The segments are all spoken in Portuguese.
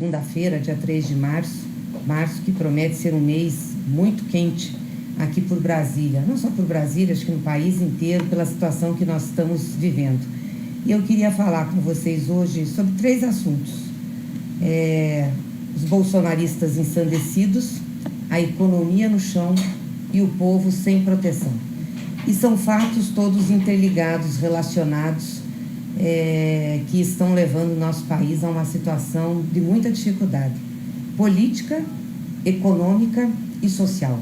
segunda-feira, dia 3 de março, que promete ser um mês muito quente aqui por Brasília. Não só por Brasília, acho que no país inteiro, pela situação que nós estamos vivendo. E eu queria falar com vocês hoje sobre 3 assuntos. Os bolsonaristas ensandecidos, a economia no chão e o povo sem proteção. E são fatos todos interligados, relacionados, que estão levando o nosso país a uma situação de muita dificuldade política, econômica e social.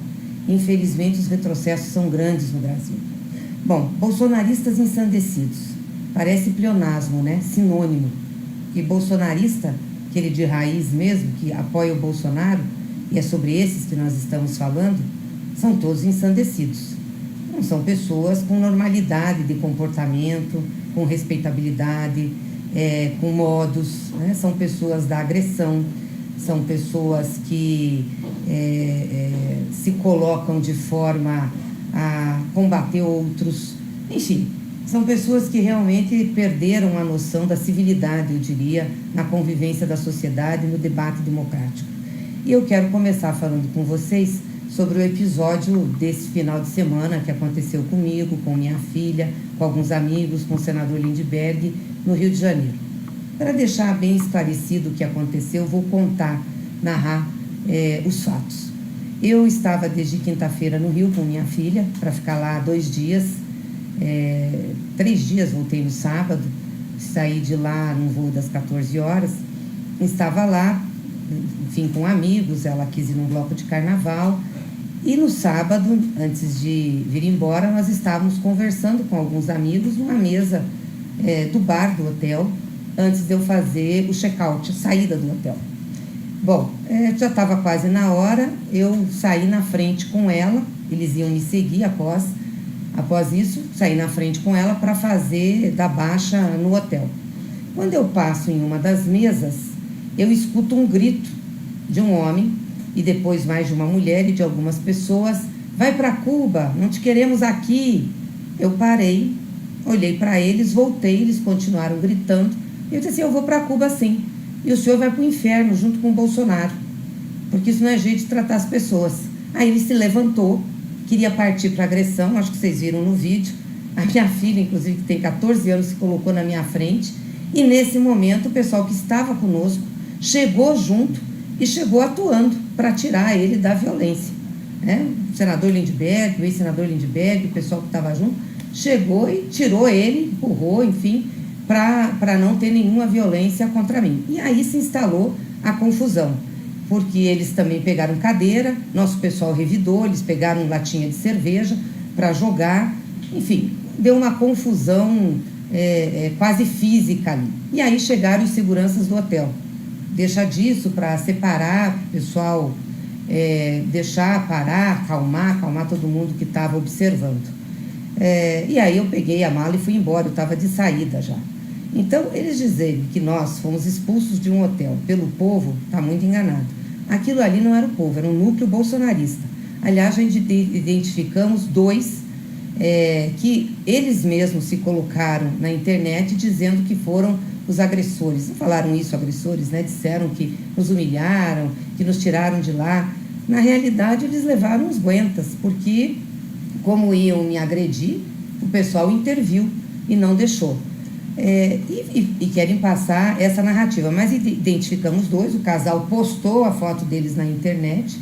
Infelizmente, os retrocessos são grandes no Brasil. Bom, bolsonaristas ensandecidos. Parece pleonasmo, né? Sinônimo. E bolsonarista, aquele de raiz mesmo, que apoia o Bolsonaro, e é sobre esses que nós estamos falando, são todos ensandecidos. Não são pessoas com normalidade de comportamento, com respeitabilidade, com modos, né? São pessoas da agressão, são pessoas que se colocam de forma a combater outros, enfim, são pessoas que realmente perderam a noção da civilidade, eu diria, na convivência da sociedade, no debate democrático. E eu quero começar falando com vocês sobre o episódio desse final de semana que aconteceu comigo, com minha filha, com alguns amigos, com o senador Lindbergh, no Rio de Janeiro. Para deixar bem esclarecido o que aconteceu, vou narrar os fatos. Eu estava desde quinta-feira no Rio com minha filha, para ficar lá 2 dias, 3 dias, voltei no sábado, saí de lá num voo das 14 horas, estava lá, enfim, com amigos, ela quis ir num bloco de carnaval, e no sábado, antes de vir embora, nós estávamos conversando com alguns amigos numa mesa do bar do hotel, antes de eu fazer o check-out, a saída do hotel. Bom, já estava quase na hora, eu saí na frente com ela, eles iam me seguir após isso, saí na frente com ela para fazer da baixa no hotel. Quando eu passo em uma das mesas, eu escuto um grito de um homem, e depois mais de uma mulher e de algumas pessoas: vai para Cuba, não te queremos aqui. Eu parei, olhei para eles, voltei, eles continuaram gritando, e eu disse assim: eu vou para Cuba sim, e o senhor vai para o inferno junto com o Bolsonaro, porque isso não é jeito de tratar as pessoas. Aí ele se levantou, queria partir para agressão, acho que vocês viram no vídeo, a minha filha, inclusive, que tem 14 anos, se colocou na minha frente, e nesse momento o pessoal que estava conosco chegou junto e chegou atuando para tirar ele da violência, né? O senador Lindbergh, o ex-senador Lindbergh, o pessoal que estava junto, chegou e tirou ele, empurrou, enfim, para não ter nenhuma violência contra mim. E aí se instalou a confusão, porque eles também pegaram cadeira, nosso pessoal revidou, eles pegaram latinha de cerveja para jogar, enfim, deu uma confusão quase física ali. E aí chegaram os seguranças do hotel. Deixa disso para separar o pessoal, deixar parar, acalmar todo mundo que estava observando. E aí eu peguei a mala e fui embora, eu estava de saída já. Então, eles dizerem que nós fomos expulsos de um hotel pelo povo, está muito enganado. Aquilo ali não era o povo, era um núcleo bolsonarista. Aliás, a gente identificamos 2 que eles mesmos se colocaram na internet dizendo que foram os agressores. Não falaram isso, agressores, né? Disseram que nos humilharam, que nos tiraram de lá. Na realidade, eles levaram os guentas, porque, como iam me agredir, o pessoal interviu e não deixou. E querem passar essa narrativa, mas identificamos 2, o casal postou a foto deles na internet,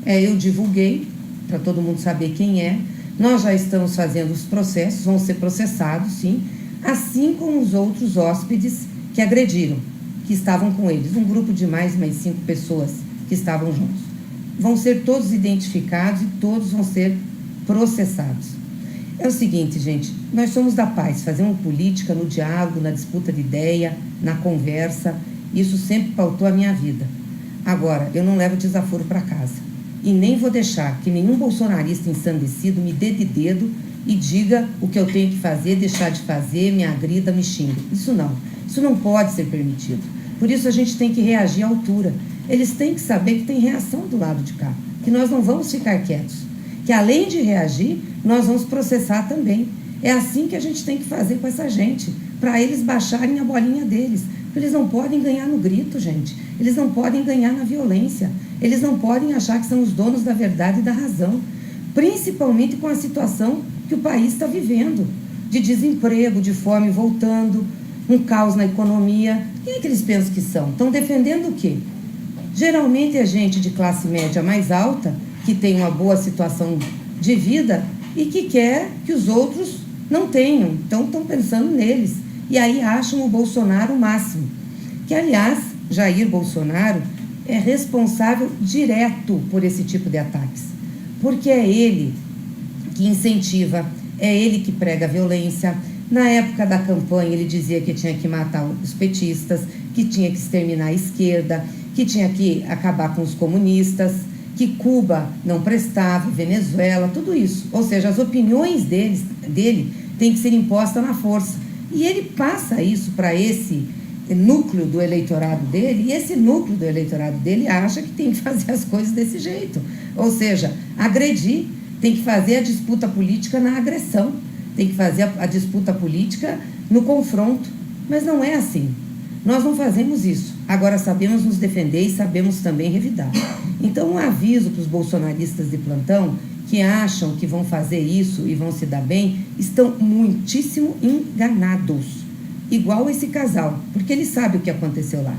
eu divulguei para todo mundo saber quem é. Nós já estamos fazendo os processos, vão ser processados, sim, assim como os outros hóspedes que agrediram, que estavam com eles, um grupo de mais 5 pessoas que estavam juntos. Vão ser todos identificados e todos vão ser processados. É o seguinte, gente, nós somos da paz, fazemos política no diálogo, na disputa de ideia, na conversa, isso sempre pautou a minha vida. Agora, eu não levo desaforo para casa e nem vou deixar que nenhum bolsonarista ensandecido me dê de dedo e diga o que eu tenho que fazer, deixar de fazer, me agrida, me xinga. Isso não pode ser permitido. Por isso a gente tem que reagir à altura. Eles têm que saber que tem reação do lado de cá, que nós não vamos ficar quietos, que além de reagir, nós vamos processar também. É assim que a gente tem que fazer com essa gente, para eles baixarem a bolinha deles, Eles não podem ganhar no grito, gente. Eles não podem ganhar na violência. Eles não podem achar que são os donos da verdade e da razão. Principalmente com a situação que o país está vivendo. De desemprego, de fome voltando, um caos na economia. Quem é que eles pensam que são? Estão defendendo o quê? Geralmente é gente de classe média mais alta, que tem uma boa situação de vida e que quer que os outros não tenham. Então estão pensando neles. E aí acham o Bolsonaro o máximo. Que, aliás, Jair Bolsonaro é responsável direto por esse tipo de ataques. Porque é ele que incentiva, é ele que prega a violência. Na época da campanha, ele dizia que tinha que matar os petistas, que tinha que exterminar a esquerda, que tinha que acabar com os comunistas, que Cuba não prestava, Venezuela, tudo isso. Ou seja, as opiniões dele têm que ser impostas na força. E ele passa isso para esse núcleo do eleitorado dele, e esse núcleo do eleitorado dele acha que tem que fazer as coisas desse jeito. Ou seja, agredir, tem que fazer a disputa política na agressão, tem que fazer a disputa política no confronto. Mas não é assim. Nós não fazemos isso. Agora sabemos nos defender e sabemos também revidar. Então, um aviso para os bolsonaristas de plantão que acham que vão fazer isso e vão se dar bem, estão muitíssimo enganados. Igual esse casal, porque ele sabe o que aconteceu lá.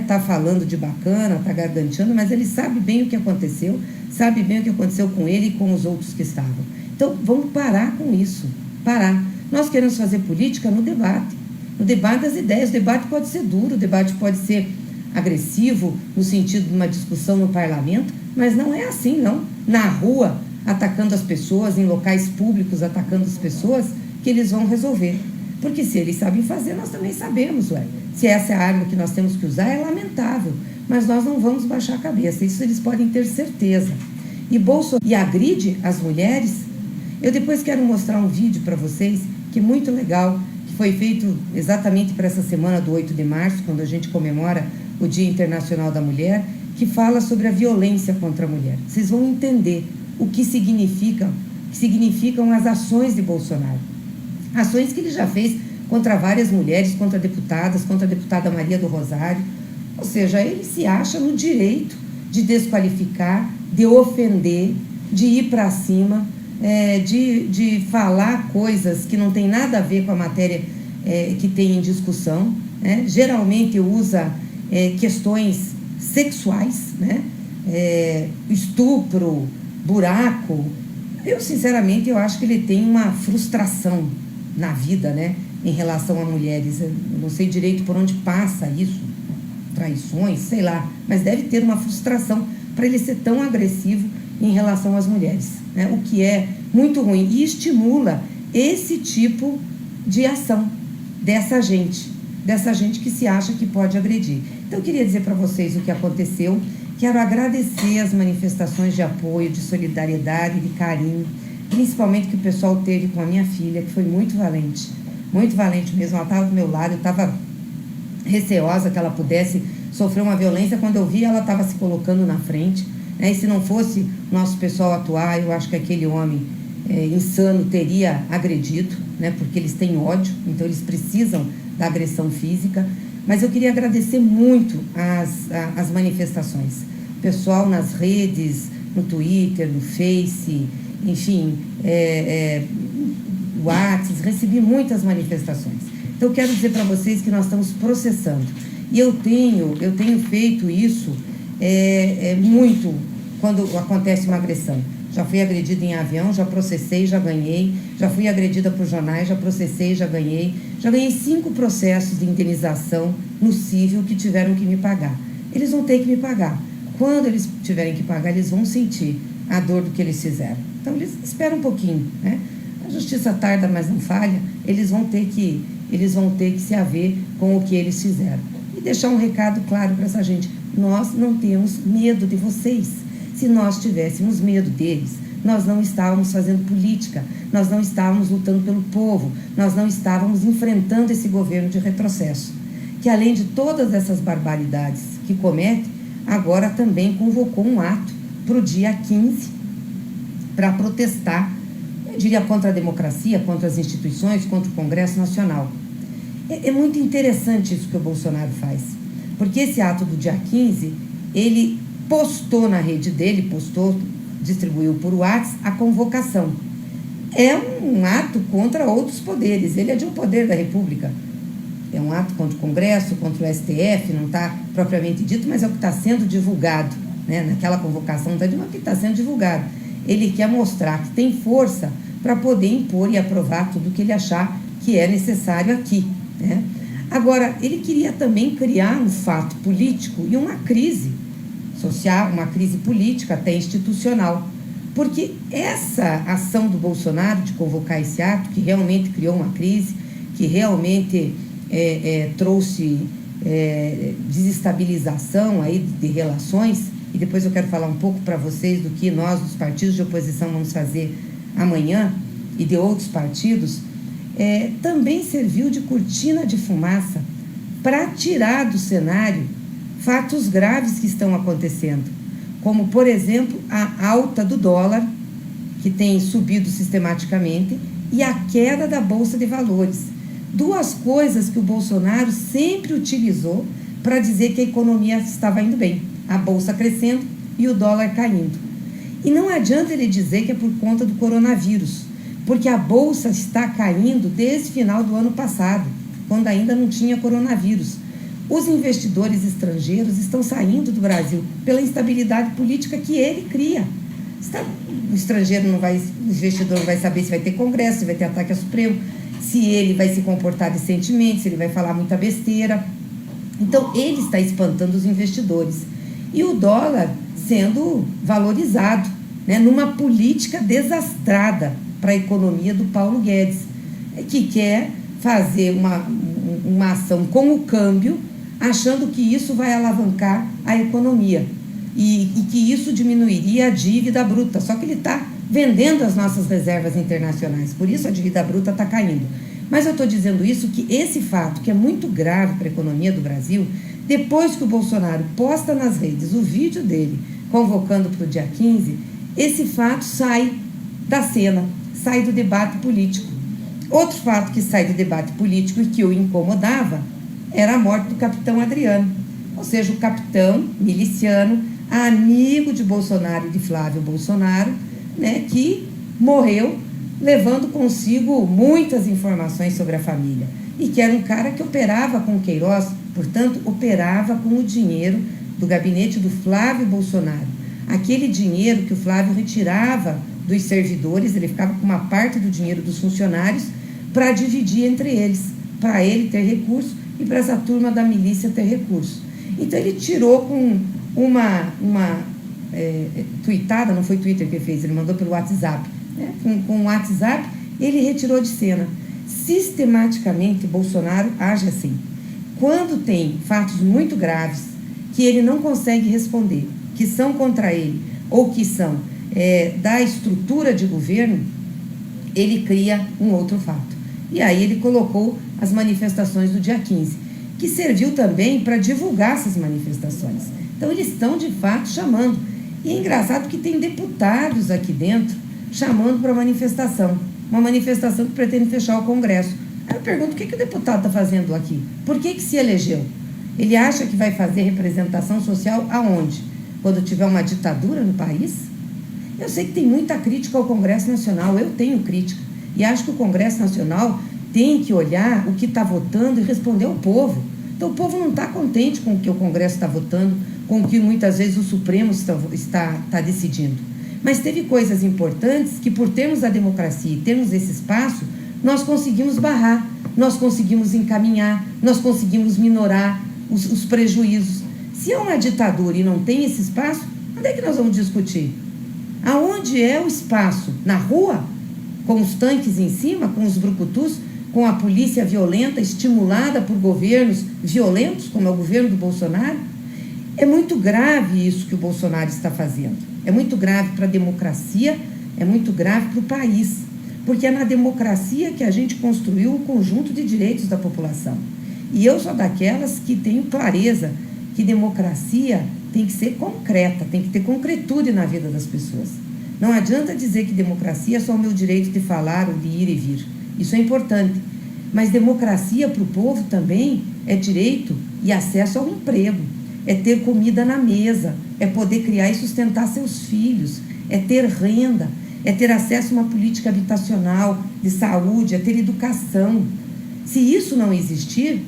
Tá falando de bacana, tá garganteando, mas ele sabe bem o que aconteceu, sabe bem o que aconteceu com ele e com os outros que estavam. Então, vamos parar com isso. Parar. Nós queremos fazer política no debate das ideias. O debate pode ser duro, o debate pode ser agressivo, no sentido de uma discussão no parlamento, mas não é assim, não. Na rua, atacando as pessoas, em locais públicos, atacando as pessoas, que eles vão resolver. Porque se eles sabem fazer, nós também sabemos, ué. Se essa é a arma que nós temos que usar, é lamentável, mas nós não vamos baixar a cabeça, isso eles podem ter certeza. E agride as mulheres. Eu depois quero mostrar um vídeo para vocês, que é muito legal, que foi feito exatamente para essa semana do 8 de março, quando a gente comemora o Dia Internacional da Mulher, que fala sobre a violência contra a mulher. Vocês vão entender o que significam as ações de Bolsonaro. Ações que ele já fez contra várias mulheres, contra deputadas, contra a deputada Maria do Rosário. Ou seja, ele se acha no direito de desqualificar, de ofender, de ir para cima, de falar coisas que não tem nada a ver com a matéria que tem em discussão. Geralmente usa questões sexuais, estupro, buraco. Eu, sinceramente, eu acho que ele tem uma frustração na vida, em relação a mulheres. Eu não sei direito por onde passa isso, traições, sei lá, mas deve ter uma frustração para ele ser tão agressivo em relação às mulheres, o que é muito ruim e estimula esse tipo de ação dessa gente que se acha que pode agredir. Então, eu queria dizer para vocês o que aconteceu. Quero agradecer as manifestações de apoio, de solidariedade, de carinho, principalmente que o pessoal teve com a minha filha, que foi muito valente mesmo. Ela estava do meu lado, eu estava receosa que ela pudesse sofrer uma violência. Quando eu vi, ela estava se colocando na frente, e se não fosse nosso pessoal atuar, eu acho que aquele homem insano teria agredido, porque eles têm ódio, então eles precisam da agressão física. Mas eu queria agradecer muito as manifestações. O pessoal nas redes, no Twitter, no Face, enfim, WhatsApp, recebi muitas manifestações. Então, eu quero dizer para vocês que nós estamos processando. E eu tenho feito isso muito quando acontece uma agressão. Já fui agredida em avião, já processei, já ganhei. Já fui agredida por jornais, já processei, já ganhei. Já ganhei 5 processos de indenização no cível que tiveram que me pagar. Eles vão ter que me pagar. Quando eles tiverem que pagar, eles vão sentir a dor do que eles fizeram. Então, eles esperam um pouquinho, A justiça tarda, mas não falha. Eles vão ter que se haver com o que eles fizeram. E deixar um recado claro para essa gente. Nós não temos medo de vocês. Se nós tivéssemos medo deles, nós não estávamos fazendo política, nós não estávamos lutando pelo povo, nós não estávamos enfrentando esse governo de retrocesso, que além de todas essas barbaridades que comete, agora também convocou um ato para o dia 15 para protestar, eu diria, contra a democracia, contra as instituições, contra o Congresso Nacional. É muito interessante isso que o Bolsonaro faz, porque esse ato do dia 15, ele postou na rede dele, distribuiu por WhatsApp a convocação. É um ato contra outros poderes, ele é de um poder da República. É um ato contra o Congresso, contra o STF, não está propriamente dito, mas é o que está sendo divulgado, né? Naquela convocação está dizendo que está sendo divulgado. Ele quer mostrar que tem força para poder impor e aprovar tudo que ele achar que é necessário aqui, né? Agora, ele queria também criar um fato político e uma crise social, uma crise política, até institucional. Porque essa ação do Bolsonaro de convocar esse ato, que realmente criou uma crise, que realmente trouxe desestabilização aí de relações, e depois eu quero falar um pouco para vocês do que nós, dos partidos de oposição, vamos fazer amanhã, e de outros partidos, também serviu de cortina de fumaça para tirar do cenário fatos graves que estão acontecendo, como, por exemplo, a alta do dólar, que tem subido sistematicamente, e a queda da Bolsa de Valores. Duas coisas que o Bolsonaro sempre utilizou para dizer que a economia estava indo bem. A Bolsa crescendo e o dólar caindo. E não adianta ele dizer que é por conta do coronavírus, porque a Bolsa está caindo desde o final do ano passado, quando ainda não tinha coronavírus. Os investidores estrangeiros estão saindo do Brasil pela instabilidade política que ele cria. O investidor não vai saber se vai ter Congresso, se vai ter ataque ao Supremo, se ele vai se comportar decentemente, se ele vai falar muita besteira. Então, ele está espantando os investidores. E o dólar sendo valorizado, né, numa política desastrada para a economia do Paulo Guedes, que quer fazer uma ação com o câmbio, achando que isso vai alavancar a economia e que isso diminuiria a dívida bruta. Só que ele está vendendo as nossas reservas internacionais, por isso a dívida bruta está caindo. Mas eu estou dizendo isso, que esse fato, que é muito grave para a economia do Brasil, depois que o Bolsonaro posta nas redes o vídeo dele convocando para o dia 15, esse fato sai da cena, sai do debate político. Outro fato que sai do debate político e que o incomodava era a morte do capitão Adriano, ou seja, o capitão miliciano, amigo de Bolsonaro e de Flávio Bolsonaro, né, que morreu levando consigo muitas informações sobre a família, e que era um cara que operava com o Queiroz, portanto, operava com o dinheiro do gabinete do Flávio Bolsonaro. Aquele dinheiro que o Flávio retirava dos servidores, ele ficava com uma parte do dinheiro dos funcionários para dividir entre eles, para ele ter recurso e para essa turma da milícia ter recurso. Então, ele tirou com uma tweetada, não foi Twitter que ele fez, ele mandou pelo WhatsApp, né? Com o WhatsApp, ele retirou de cena. Sistematicamente, Bolsonaro age assim. Quando tem fatos muito graves que ele não consegue responder, que são contra ele, ou que são da estrutura de governo, ele cria um outro fato. E aí ele colocou as manifestações do dia 15, que serviu também para divulgar essas manifestações. Então, eles estão, de fato, chamando. E é engraçado que tem deputados aqui dentro chamando para manifestação. Uma manifestação que pretende fechar o Congresso. Aí eu pergunto, o que o deputado está fazendo aqui? Por que se elegeu? Ele acha que vai fazer representação social aonde? Quando tiver uma ditadura no país? Eu sei que tem muita crítica ao Congresso Nacional, eu tenho crítica. E acho que o Congresso Nacional tem que olhar o que está votando e responder ao povo. Então, o povo não está contente com o que o Congresso está votando, com o que muitas vezes o Supremo está decidindo. Mas teve coisas importantes que, por termos a democracia e termos esse espaço, nós conseguimos barrar, nós conseguimos encaminhar, nós conseguimos minorar os prejuízos. Se é uma ditadura e não tem esse espaço, onde é que nós vamos discutir? Aonde é o espaço? Na rua? Com os tanques em cima, com os brucutus, com a polícia violenta, estimulada por governos violentos, como é o governo do Bolsonaro? É muito grave isso que o Bolsonaro está fazendo. É muito grave para a democracia, é muito grave para o país, porque é na democracia que a gente construiu o conjunto de direitos da população. E eu sou daquelas que tenho clareza que democracia tem que ser concreta, tem que ter concretude na vida das pessoas. Não adianta dizer que democracia é só o meu direito de falar ou de ir e vir. Isso é importante. Mas democracia para o povo também é direito e acesso ao emprego, é ter comida na mesa, é poder criar e sustentar seus filhos, é ter renda, é ter acesso a uma política habitacional, de saúde, é ter educação. Se isso não existir,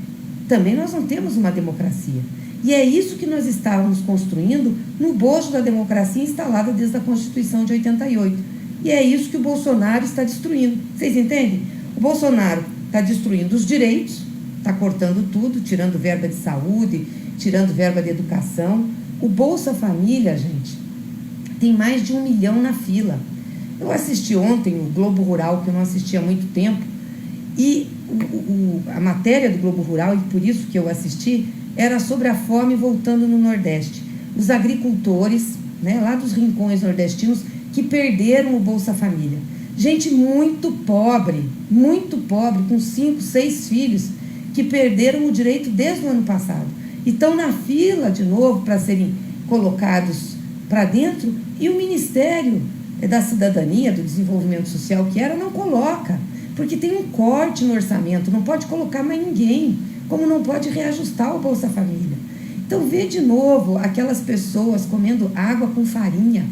também nós não temos uma democracia. E é isso que nós estávamos construindo no bojo da democracia instalada desde a Constituição de 88. E é isso que o Bolsonaro está destruindo. Vocês entendem? O Bolsonaro está destruindo os direitos, está cortando tudo, tirando verba de saúde, tirando verba de educação. O Bolsa Família, gente, tem mais de 1 milhão na fila. Eu assisti ontem o Globo Rural, que eu não assisti há muito tempo, e a matéria do Globo Rural, e por isso que eu assisti, era sobre a fome voltando no Nordeste. Os agricultores, né, lá dos rincões nordestinos, que perderam o Bolsa Família. Gente muito pobre, com 5, 6 filhos, que perderam o direito desde o ano passado. E estão na fila de novo para serem colocados para dentro, e o Ministério da Cidadania, do Desenvolvimento Social, que era, não coloca, porque tem um corte no orçamento, não pode colocar mais ninguém, como não pode reajustar o Bolsa Família. Então, vê de novo aquelas pessoas comendo água com farinha.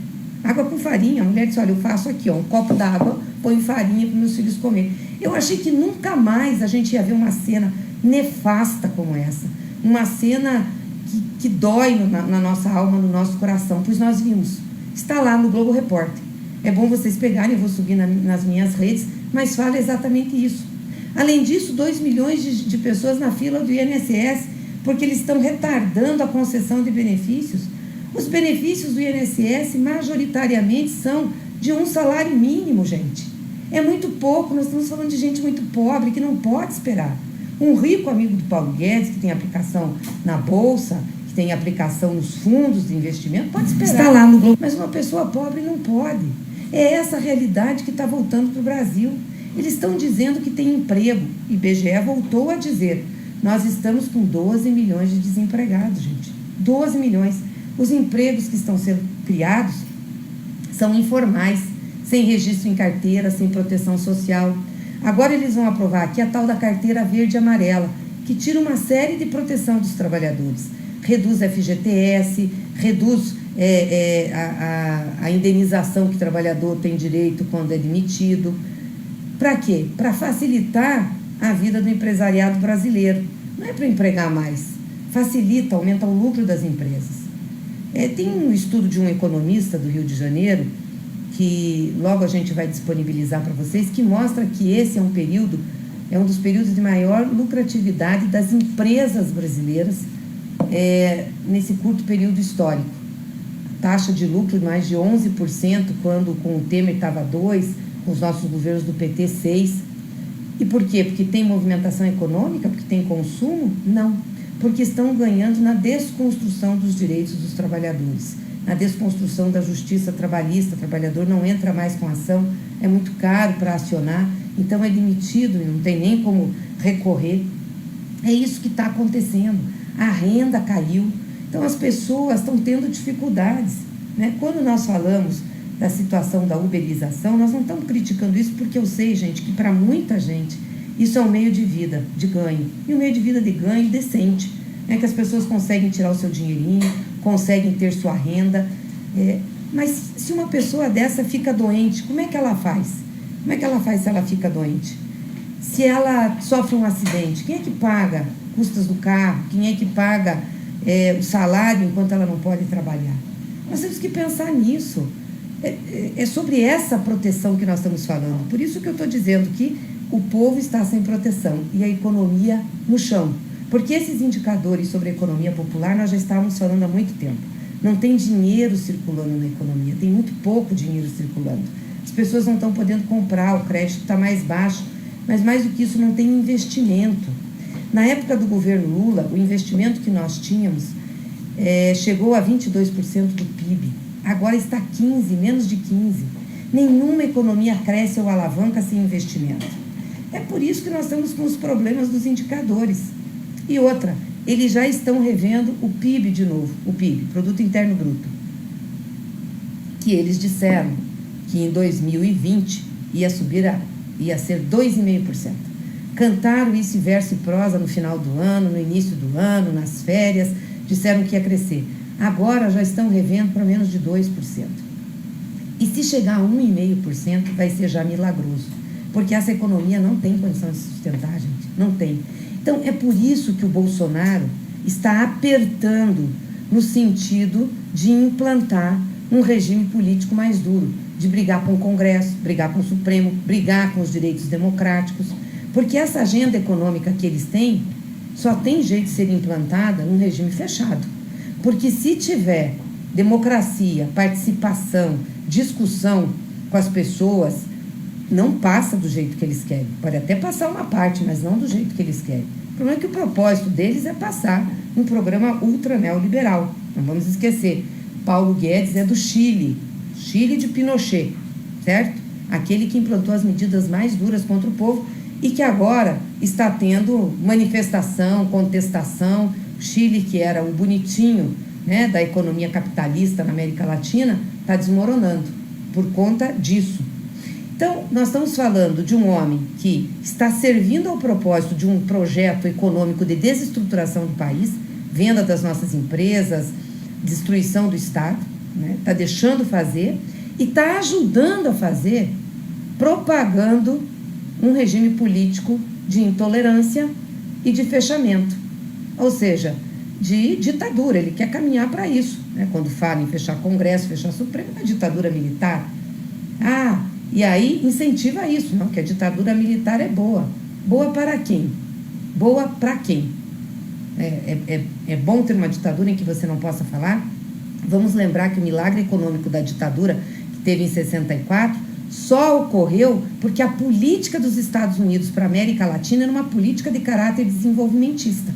Água com farinha. A mulher disse, olha, eu faço aqui, ó, um copo d'água, ponho farinha para meus filhos comer. Eu achei que nunca mais a gente ia ver uma cena nefasta como essa. Uma cena que dói na nossa alma, no nosso coração, pois nós vimos. Está lá no Globo Repórter. É bom vocês pegarem, eu vou subir nas minhas redes, mas fala exatamente isso. Além disso, 2 milhões de pessoas na fila do INSS, porque eles estão retardando a concessão de benefícios. Os benefícios do INSS, majoritariamente, são de um salário mínimo, gente. É muito pouco, nós estamos falando de gente muito pobre, que não pode esperar. Um rico amigo do Paulo Guedes, que tem aplicação na Bolsa, que tem aplicação nos fundos de investimento, pode esperar. Está lá no Globo. Mas uma pessoa pobre não pode. É essa realidade que está voltando para o Brasil. Eles estão dizendo que tem emprego. O IBGE voltou a dizer, nós estamos com 12 milhões de desempregados, gente. 12 milhões. Os empregos que estão sendo criados são informais, sem registro em carteira, sem proteção social. Agora eles vão aprovar aqui a tal da carteira verde e amarela, que tira uma série de proteção dos trabalhadores. Reduz a FGTS, reduz a indenização que o trabalhador tem direito quando é demitido. Para quê? Para facilitar a vida do empresariado brasileiro. Não é para empregar mais. Facilita, aumenta o lucro das empresas. Tem um estudo de um economista do Rio de Janeiro, que logo a gente vai disponibilizar para vocês, que mostra que esse é um dos períodos de maior lucratividade das empresas brasileiras nesse curto período histórico. Taxa de lucro de mais de 11%, quando com o Temer estava 2%, com os nossos governos do PT 6%. E por quê? Porque tem movimentação econômica? Porque tem consumo? Não. Porque estão ganhando na desconstrução dos direitos dos trabalhadores, na desconstrução da justiça trabalhista. O trabalhador não entra mais com ação, é muito caro para acionar, então é demitido e não tem nem como recorrer. É isso que está acontecendo. A renda caiu, então as pessoas estão tendo dificuldades, né? Quando nós falamos da situação da uberização, nós não estamos criticando isso, porque eu sei, gente, que para muita gente isso é um meio de vida, de ganho, e um meio de vida de ganho decente, né? Que as pessoas conseguem tirar o seu dinheirinho, conseguem ter sua renda, mas se uma pessoa dessa fica doente, como é que ela faz? Como é que ela faz se ela fica doente? Se ela sofre um acidente, quem é que paga custas do carro? Quem é que paga o salário enquanto ela não pode trabalhar? Nós temos que pensar nisso. É sobre essa proteção que nós estamos falando. Por isso que eu estou dizendo que o povo está sem proteção e a economia no chão. Porque esses indicadores sobre a economia popular nós já estávamos falando há muito tempo. Não tem dinheiro circulando na economia, tem muito pouco dinheiro circulando. As pessoas não estão podendo comprar, o crédito está mais baixo, mas mais do que isso, não tem investimento. Na época do governo Lula, o investimento que nós tínhamos chegou a 22% do PIB. Agora está 15%, menos de 15%. Nenhuma economia cresce ou alavanca sem investimento. É por isso que nós estamos com os problemas dos indicadores. E outra, eles já estão revendo o PIB de novo, o PIB, Produto Interno Bruto, que eles disseram que em 2020 ia ser 2,5%. cantaram isso em verso e prosa no final do ano, no início do ano, nas férias, disseram que ia crescer. Agora já estão revendo para menos de 2%. E se chegar a 1,5%, vai ser já milagroso, porque essa economia não tem condição de sustentar, gente, não tem. Então, é por isso que o Bolsonaro está apertando no sentido de implantar um regime político mais duro, de brigar com o Congresso, brigar com o Supremo, brigar com os direitos democráticos, porque essa agenda econômica que eles têm só tem jeito de ser implantada num regime fechado. Porque se tiver democracia, participação, discussão com as pessoas, não passa do jeito que eles querem. Pode até passar uma parte, mas não do jeito que eles querem. O problema é que o propósito deles é passar um programa ultra neoliberal. Não vamos esquecer, Paulo Guedes é do Chile, Chile de Pinochet, certo? Aquele que implantou as medidas mais duras contra o povo e que agora está tendo manifestação, contestação. Chile, que era o bonitinho, né, da economia capitalista na América Latina, está desmoronando por conta disso. Então, nós estamos falando de um homem que está servindo ao propósito de um projeto econômico de desestruturação do país, venda das nossas empresas, destruição do Estado, né, está deixando fazer e está ajudando a fazer, propagando um regime político de intolerância e de fechamento. Ou seja, de ditadura. Ele quer caminhar para isso, né? Quando fala em fechar Congresso, fechar Supremo, é ditadura militar. E aí incentiva isso, não? Que a ditadura militar é boa. Boa para quem? Boa para quem? É bom ter uma ditadura em que você não possa falar? Vamos lembrar que o milagre econômico da ditadura, que teve em 64, só ocorreu porque a política dos Estados Unidos para a América Latina era uma política de caráter desenvolvimentista.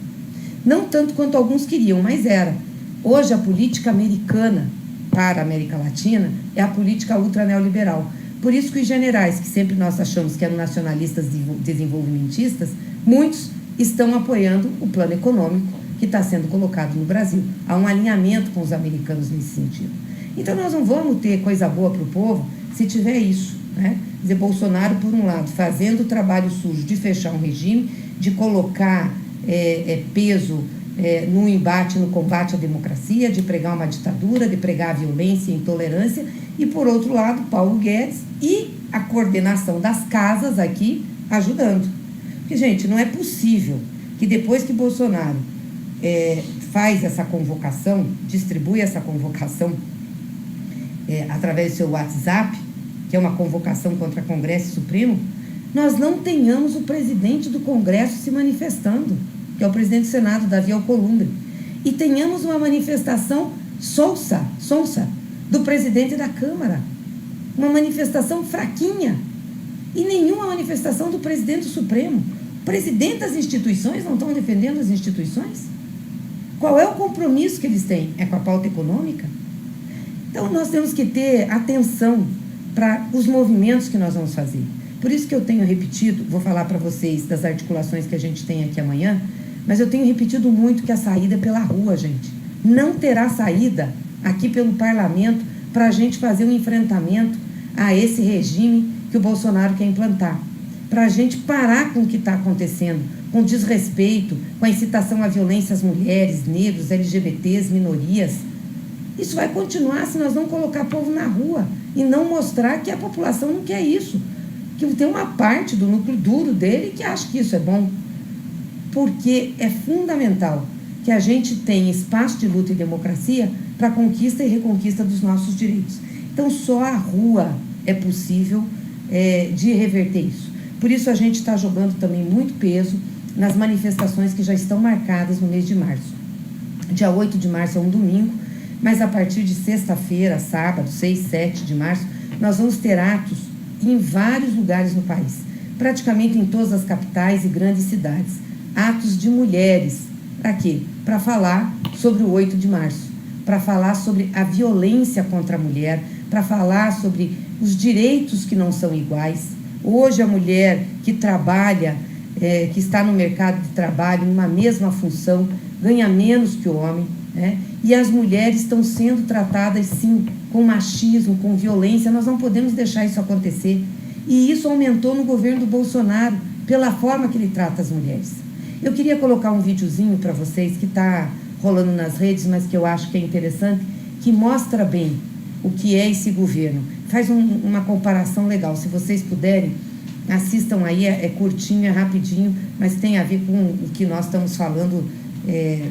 Não tanto quanto alguns queriam, mas era. Hoje, a política americana para a América Latina é a política ultra neoliberal. Por isso que os generais, que sempre nós achamos que eram nacionalistas desenvolvimentistas, muitos estão apoiando o plano econômico que está sendo colocado no Brasil. Há um alinhamento com os americanos nesse sentido. Então, nós não vamos ter coisa boa para o povo se tiver isso, né? Quer dizer, Bolsonaro, por um lado, fazendo o trabalho sujo de fechar um regime, de colocar peso no embate, no combate à democracia, de pregar uma ditadura, de pregar a violência e a intolerância, e, por outro lado, Paulo Guedes e a coordenação das casas aqui ajudando. Porque, gente, não é possível que depois que Bolsonaro faz essa convocação, distribui essa convocação através do seu WhatsApp, que é uma convocação contra Congresso e Supremo, nós não tenhamos o presidente do Congresso se manifestando, que é o presidente do Senado, Davi Alcolumbre, e tenhamos uma manifestação sonsa do presidente da Câmara, uma manifestação fraquinha, e nenhuma manifestação do presidente do Supremo. O presidente das instituições não estão defendendo as instituições? Qual é o compromisso que eles têm? É com a pauta econômica? Então, nós temos que ter atenção para os movimentos que nós vamos fazer. Por isso que eu tenho repetido, vou falar para vocês das articulações que a gente tem aqui amanhã, mas eu tenho repetido muito que a saída é pela rua, gente. Não terá saída aqui pelo parlamento para a gente fazer um enfrentamento a esse regime que o Bolsonaro quer implantar. Para a gente parar com o que está acontecendo, com desrespeito, com a incitação à violência às mulheres, negros, LGBTs, minorias. Isso vai continuar se nós não colocar o povo na rua e não mostrar que a população não quer isso. Que tem uma parte do núcleo duro dele que acha que isso é bom. Porque é fundamental que a gente tenha espaço de luta e democracia para a conquista e reconquista dos nossos direitos. Então, só a rua é possível de reverter isso. Por isso, a gente está jogando também muito peso nas manifestações que já estão marcadas no mês de março. Dia 8 de março é um domingo, mas a partir de sexta-feira, sábado, 6, 7 de março, nós vamos ter atos em vários lugares no país, praticamente em todas as capitais e grandes cidades. Atos de mulheres. Para quê? Para falar sobre o 8 de março, para falar sobre a violência contra a mulher, para falar sobre os direitos que não são iguais. Hoje a mulher que trabalha, que está no mercado de trabalho, numa mesma função, ganha menos que o homem, né? E as mulheres estão sendo tratadas, sim, com machismo, com violência. Nós não podemos deixar isso acontecer. E isso aumentou no governo do Bolsonaro. pela forma que ele trata as mulheres. Eu queria colocar um videozinho para vocês que está rolando nas redes, mas que eu acho que é interessante, que mostra bem o que é esse governo. Faz uma comparação legal. Se vocês puderem, assistam aí, é curtinho, é rapidinho, mas tem a ver com o que nós estamos falando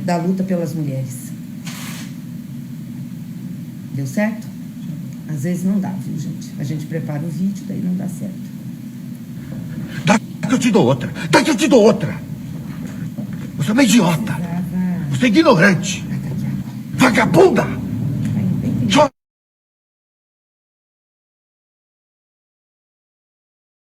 da luta pelas mulheres. Deu certo? Às vezes não dá, viu, gente? A gente prepara o vídeo, daí não dá certo. Dá que eu te dou outra. Dá que eu te dou outra. Você é uma idiota. Você é ignorante. Vagabunda. Vai,